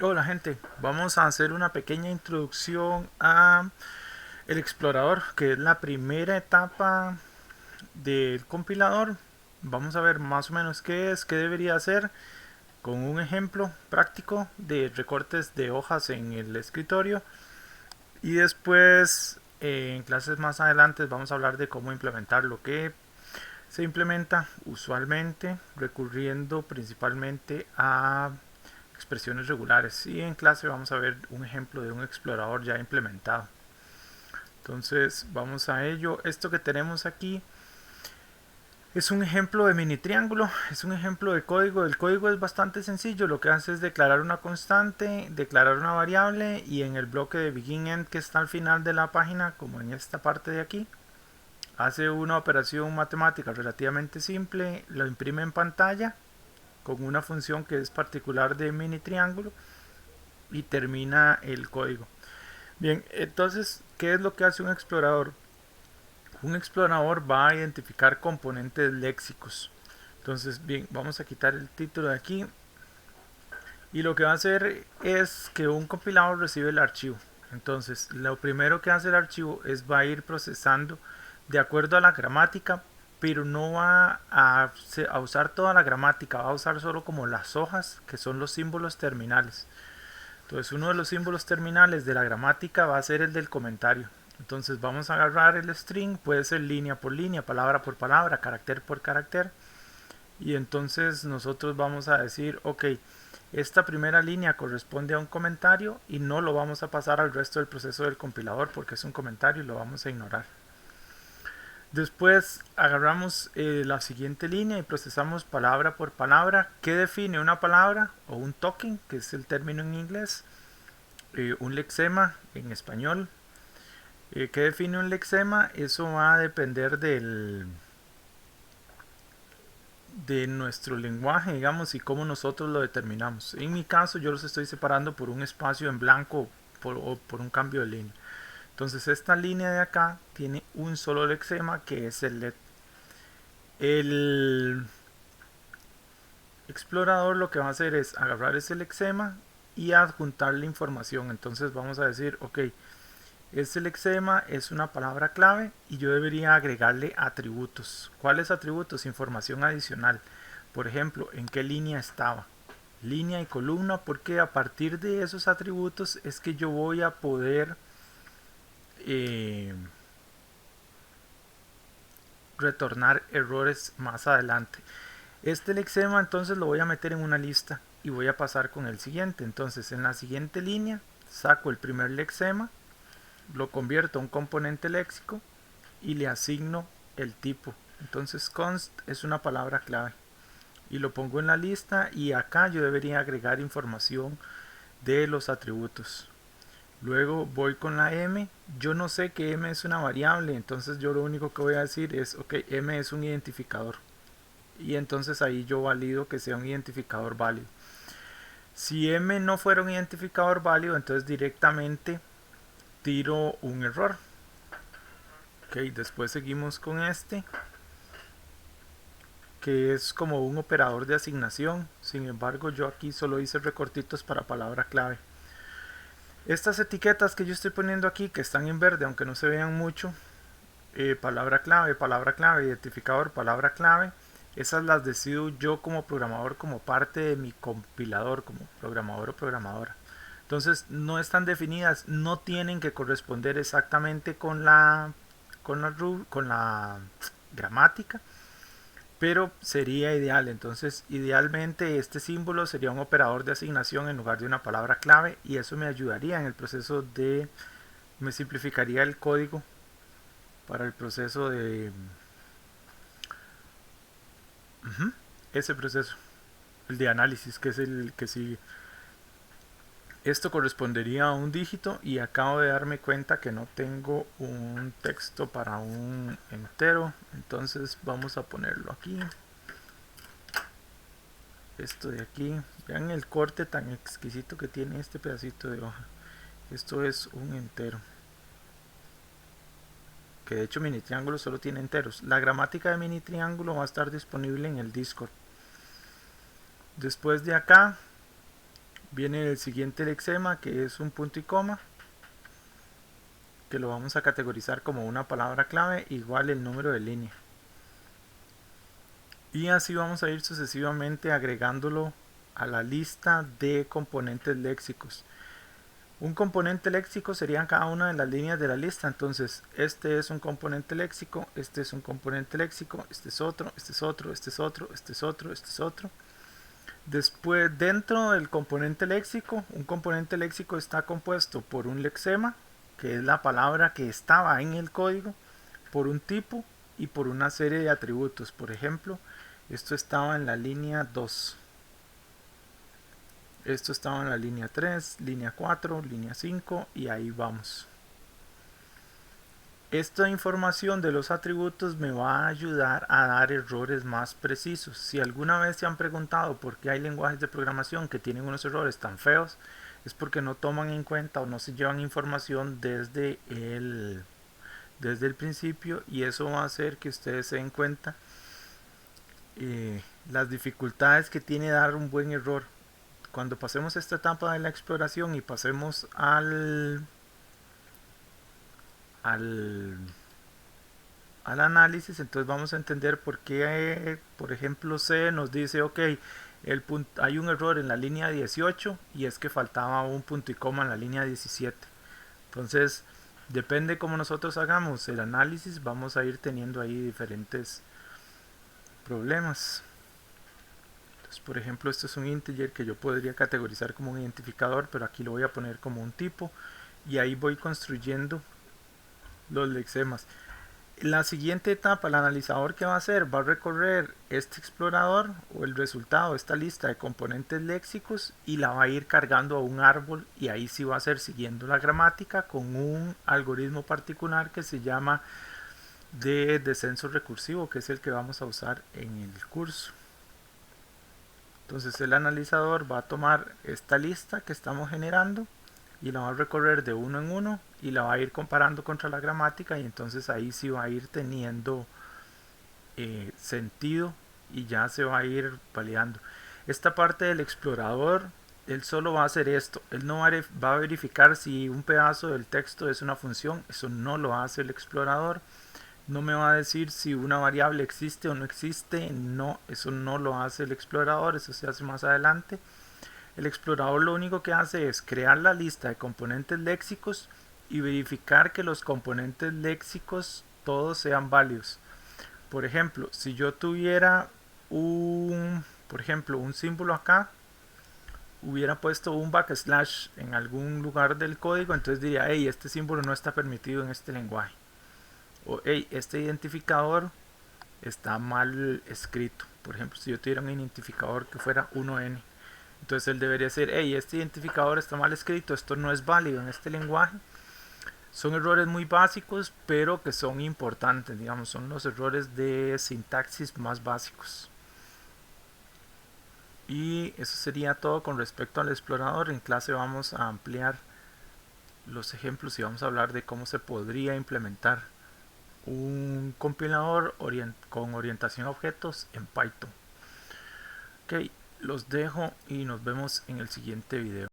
Hola gente, vamos a hacer una pequeña introducción a el explorador, que es la primera etapa del compilador. Vamos a ver más o menos qué es, qué debería hacer, con un ejemplo práctico de recortes de hojas en el escritorio. Y después, en clases más adelante, vamos a hablar de cómo implementar lo que se implementa usualmente recurriendo principalmente a expresiones regulares, y en clase vamos a ver un ejemplo de un explorador ya implementado. Entonces vamos a ello. Esto que tenemos aquí es un ejemplo de mini triángulo, es un ejemplo de código. El código es bastante sencillo, lo que hace es declarar una constante, declarar una variable, y en el bloque de begin end que está al final de la página, como en esta parte de aquí, hace una operación matemática relativamente simple, lo imprime en pantalla con una función que es particular de mini triángulo y termina el código. Bien, entonces, ¿qué es lo que hace un explorador? Un explorador va a identificar componentes léxicos. Entonces, bien, vamos a quitar el título de aquí. Y lo que va a hacer es que un compilador recibe el archivo. Entonces, lo primero que hace el archivo es va a ir procesando de acuerdo a la gramática, pero no va a usar toda la gramática, va a usar solo como las hojas, que son los símbolos terminales. Entonces uno de los símbolos terminales de la gramática va a ser el del comentario. Entonces vamos a agarrar el string, puede ser línea por línea, palabra por palabra, carácter por carácter. Y entonces nosotros vamos a decir, ok, esta primera línea corresponde a un comentario y no lo vamos a pasar al resto del proceso del compilador porque es un comentario y lo vamos a ignorar. Después agarramos la siguiente línea y procesamos palabra por palabra. ¿Qué define una palabra o un token, que es el término en inglés? Un lexema en español. ¿Qué define un lexema? Eso va a depender de nuestro lenguaje, digamos, y cómo nosotros lo determinamos. En mi caso, yo los estoy separando por un espacio en blanco o por un cambio de línea. Entonces, esta línea de acá tiene un solo lexema, que es el let. El explorador lo que va a hacer es agarrar ese lexema y adjuntarle información. Entonces, vamos a decir, ok, este lexema es una palabra clave y yo debería agregarle atributos. ¿Cuáles atributos? Información adicional. Por ejemplo, en qué línea estaba. Línea y columna, porque a partir de esos atributos es que yo voy a poder eh, retornar errores más adelante. Este lexema entonces lo voy a meter en una lista y voy a pasar con el siguiente. Entonces en la siguiente línea saco el primer lexema, lo convierto a un componente léxico y le asigno el tipo. Entonces const es una palabra clave y lo pongo en la lista, y acá yo debería agregar información de los atributos. Luego voy con la m. Yo no sé que m es una variable, entonces yo lo único que voy a decir es, ok, m es un identificador, y entonces ahí yo valido que sea un identificador válido. Si m no fuera un identificador válido, entonces directamente tiro un error. Ok, después seguimos con este, que es como un operador de asignación. Sin embargo, yo aquí solo hice recortitos para palabra clave. Estas etiquetas que yo estoy poniendo aquí, que están en verde, aunque no se vean mucho, palabra clave, identificador, palabra clave, esas las decido yo como programador, como parte de mi compilador, como programador o programadora. Entonces no están definidas, no tienen que corresponder exactamente con la gramática, pero sería ideal. Entonces idealmente este símbolo sería un operador de asignación en lugar de una palabra clave, y eso me ayudaría en el proceso de, me simplificaría el código para el proceso de ese proceso, el de análisis, que es el que sigue. Esto correspondería a un dígito, y acabo de darme cuenta que no tengo un texto para un entero, entonces vamos a ponerlo aquí. Esto de aquí, vean el corte tan exquisito que tiene este pedacito de hoja. Esto es un entero, que de hecho mini triángulo solo tiene enteros. La gramática de mini triángulo va a estar disponible en el Discord. Después de acá Viene el siguiente lexema, que es un punto y coma, que lo vamos a categorizar como una palabra clave igual el número de línea. Y así vamos a ir sucesivamente agregándolo a la lista de componentes léxicos. Un componente léxico serían cada una de las líneas de la lista. Entonces, este es un componente léxico, este es un componente léxico, este es otro, este es otro, este es otro, este es otro, este es otro. Después, dentro del componente léxico, un componente léxico está compuesto por un lexema, que es la palabra que estaba en el código, por un tipo y por una serie de atributos. Por ejemplo, esto estaba en la línea 2. Esto estaba en la línea 3, línea 4, línea 5 y ahí vamos. Esta información de los atributos me va a ayudar a dar errores más precisos. Si alguna vez se han preguntado por qué hay lenguajes de programación que tienen unos errores tan feos, es porque no toman en cuenta o no se llevan información desde el principio, y eso va a hacer que ustedes se den cuenta las dificultades que tiene dar un buen error. Cuando pasemos esta etapa de la exploración y pasemos al análisis, entonces vamos a entender por qué, por ejemplo, C nos dice, ok, hay un error en la línea 18 y es que faltaba un punto y coma en la línea 17. Entonces, depende cómo nosotros hagamos el análisis, vamos a ir teniendo ahí diferentes problemas. Entonces, por ejemplo, esto es un integer que yo podría categorizar como un identificador, pero aquí lo voy a poner como un tipo, y ahí voy construyendo los lexemas. La siguiente etapa, el analizador, que va a hacer, va a recorrer este explorador o el resultado, esta lista de componentes léxicos, y la va a ir cargando a un árbol, y ahí sí va a ser siguiendo la gramática con un algoritmo particular que se llama de descenso recursivo, que es el que vamos a usar en el curso. Entonces el analizador va a tomar esta lista que estamos generando y la va a recorrer de uno en uno y la va a ir comparando contra la gramática, y entonces ahí sí va a ir teniendo sentido y ya se va a ir validando. Esta parte del explorador, él solo va a hacer esto, él no va a verificar si un pedazo del texto es una función, eso no lo hace el explorador. No me va a decir si una variable existe o no existe, no, eso no lo hace el explorador, eso se hace más adelante. El explorador lo único que hace es crear la lista de componentes léxicos y verificar que los componentes léxicos todos sean válidos. Por ejemplo, si yo tuviera un símbolo acá, hubiera puesto un backslash en algún lugar del código, entonces diría, hey, este símbolo no está permitido en este lenguaje. O hey, este identificador está mal escrito. Por ejemplo, si yo tuviera un identificador que fuera 1N, entonces él debería decir, hey, este identificador está mal escrito, esto no es válido en este lenguaje. Son errores muy básicos, pero que son importantes, digamos, son los errores de sintaxis más básicos. Y eso sería todo con respecto al explorador. En clase vamos a ampliar los ejemplos y vamos a hablar de cómo se podría implementar un compilador con orientación a objetos en Python. Ok, los dejo y nos vemos en el siguiente video.